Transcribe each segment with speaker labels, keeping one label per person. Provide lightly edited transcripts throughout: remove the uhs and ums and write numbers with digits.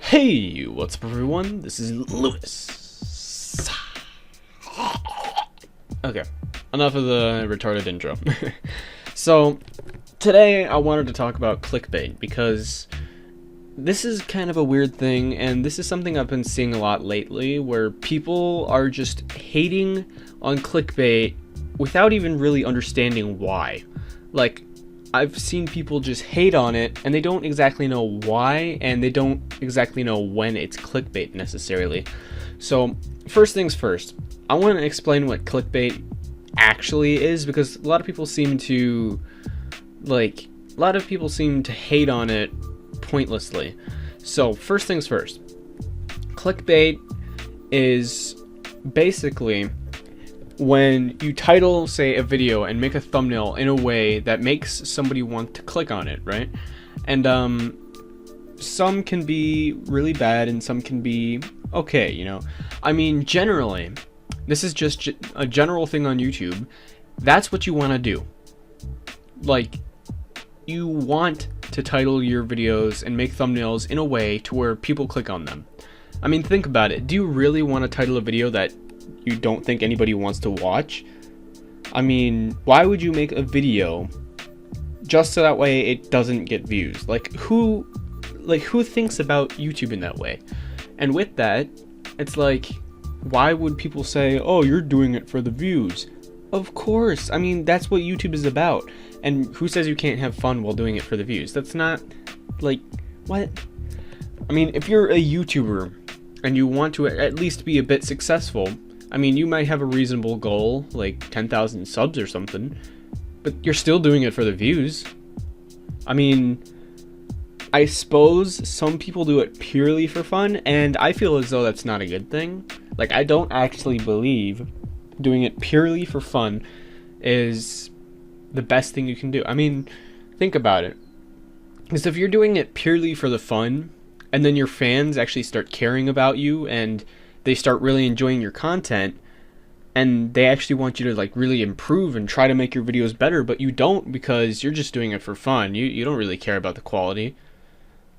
Speaker 1: Hey, what's up everyone? This is Lewis. Okay, enough of the retarded intro. So, today I wanted to talk about clickbait because this is kind of a weird thing, and this is something I've been seeing a lot lately, where people are just hating on clickbait without even really understanding why. Like, I've seen people just hate on it, and they don't exactly know why, and they don't exactly know when it's clickbait necessarily. So, first things first, I want to explain what clickbait actually is, because a lot of people seem to hate on it pointlessly. So, first things first, clickbait is basically when you title, say, a video and make a thumbnail in a way that makes somebody want to click on it, right? And some can be really bad and some can be okay, you know? I mean, generally, this is just a general thing on YouTube. That's what you want to do. Like, you want to title your videos and make thumbnails in a way to where people click on them. I mean, think about it. Do you really want to title a video that you don't think anybody wants to watch? I mean, why would you make a video just so that way it doesn't get views? Like who thinks about YouTube in that way? And with that, it's like, why would people say, oh, you're doing it for the views? Of course. I mean, that's what YouTube is about. And who says you can't have fun while doing it for the views? That's not, like, what? I mean, if you're a YouTuber and you want to at least be a bit successful, I mean, you might have a reasonable goal, like 10,000 subs or something, but you're still doing it for the views. I mean, I suppose some people do it purely for fun, and I feel as though that's not a good thing. Like, I don't actually believe doing it purely for fun is the best thing you can do. I mean, think about it. Because if you're doing it purely for the fun, and then your fans actually start caring about you, and they start really enjoying your content, and they actually want you to like really improve and try to make your videos better, but you don't because you're just doing it for fun, you don't really care about the quality,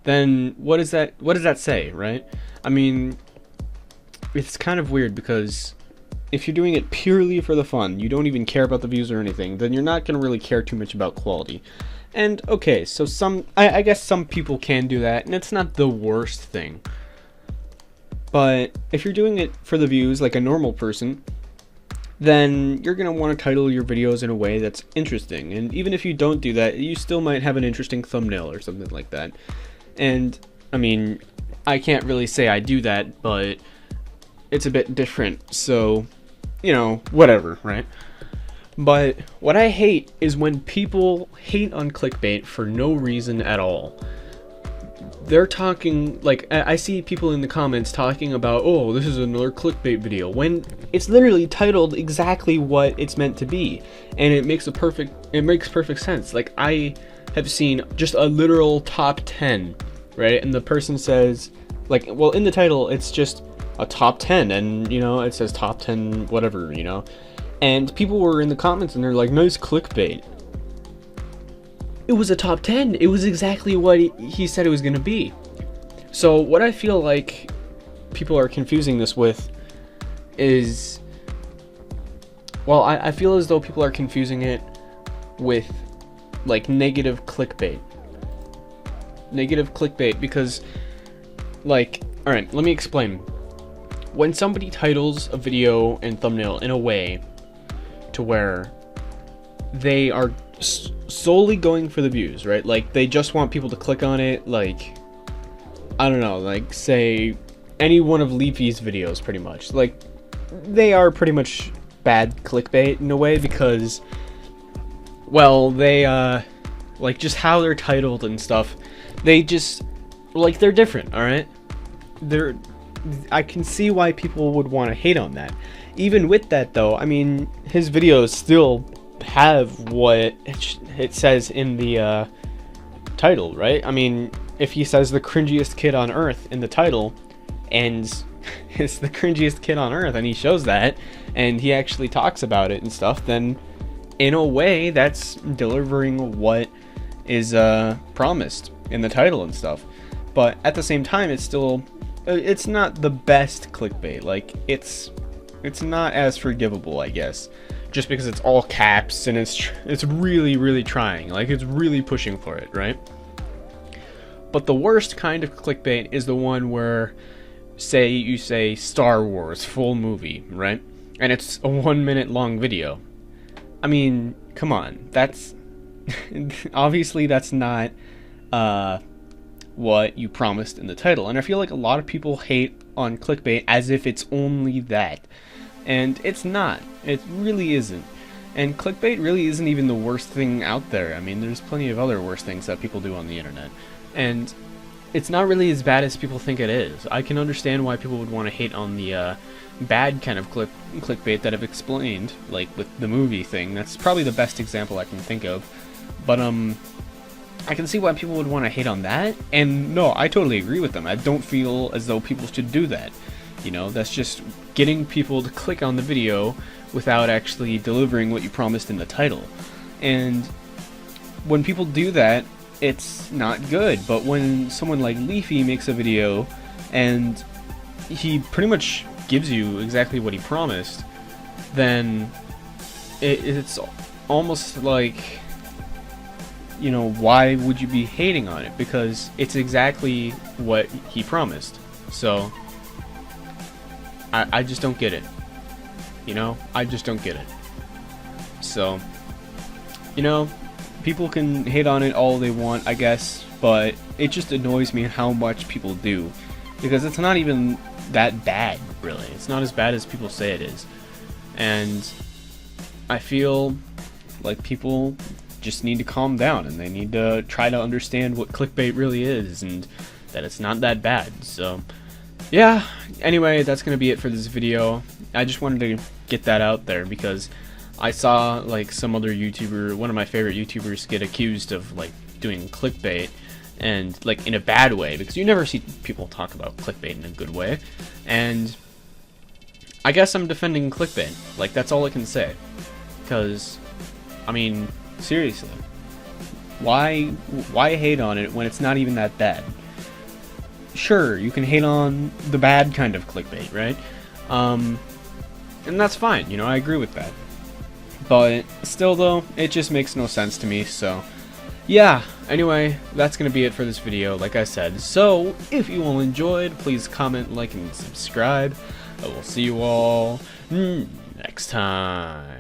Speaker 1: then what does that say, right? I mean, it's kind of weird, because if you're doing it purely for the fun, you don't even care about the views or anything, then you're not going to really care too much about quality. And okay, so I guess some people can do that, and it's not the worst thing. But if you're doing it for the views like a normal person, then you're going to want to title your videos in a way that's interesting. And even if you don't do that, you still might have an interesting thumbnail or something like that. And, I mean, I can't really say I do that, but it's a bit different. So, you know, whatever, right? But what I hate is when people hate on clickbait for no reason at all. They're talking, like, I see people in the comments talking about, oh, this is another clickbait video, when it's literally titled exactly what it's meant to be, and it makes perfect sense. Like, I have seen just a literal top 10, right? And the person says, like, well, in the title, it's just a top 10, and, you know, it says top 10 whatever, you know? And people were in the comments, and they're like, nice clickbait. It was a top 10. It was exactly what he said it was going to be. So what I feel like people are confusing this with is, well, I feel as though people are confusing it with, like, negative clickbait. Negative clickbait because, like, alright, let me explain. When somebody titles a video and thumbnail in a way to where they are solely going for the views, right? Like, they just want people to click on it, like, I don't know, like, say, any one of Leafy's videos, pretty much. Like, they are pretty much bad clickbait in a way, because, well, they, like, just how they're titled and stuff, they just, like, they're different, alright? I can see why people would want to hate on that. Even with that, though, I mean, his videos still have what it says in the title, right? I mean, if he says the cringiest kid on earth in the title, and it's the cringiest kid on earth, and he shows that, and he actually talks about it and stuff, then in a way that's delivering what is promised in the title and stuff. but at the same time, it's still, it's not the best clickbait. Like, it's not as forgivable, I guess, just because it's all caps and it's really trying, like it's really pushing for it, right? But the worst kind of clickbait is the one where, say you say Star Wars full movie, right? And it's a 1 minute long video. I mean, come on, that's obviously that's not what you promised in the title. And I feel like a lot of people hate on clickbait as if it's only that, and it's not. It really isn't. And clickbait really isn't even the worst thing out there. I mean, there's plenty of other worse things that people do on the internet, and it's not really as bad as people think it is. I can understand why people would want to hate on the bad kind of clickbait that I've explained, like with the movie thing. That's probably the best example I can think of. But I can see why people would want to hate on that, and no, I totally agree with them. I don't feel as though people should do that. You know, that's just getting people to click on the video without actually delivering what you promised in the title. And when people do that, it's not good. But when someone like Leafy makes a video and he pretty much gives you exactly what he promised, then it's almost like, you know, why would you be hating on it? Because it's exactly what he promised. So I just don't get it. You know, I just don't get it. So, you know, people can hate on it all they want, I guess, but it just annoys me how much people do, because it's not even that bad, really. It's not as bad as people say it is. And I feel like people just need to calm down, and they need to try to understand what clickbait really is, and that it's not that bad. So yeah, anyway, that's gonna be it for this video. I just wanted to get that out there because I saw like some other YouTuber, one of my favorite YouTubers, get accused of like doing clickbait, and like in a bad way, because you never see people talk about clickbait in a good way. And I guess I'm defending clickbait. Like, that's all I can say, because I mean, seriously, why hate on it when it's not even that bad? Sure, you can hate on the bad kind of clickbait, right? And that's fine, you know, I agree with that. But still though, it just makes no sense to me. So yeah, anyway, that's gonna be it for this video, like I said. So if you all enjoyed, please comment, like, and subscribe. I will see you all next time.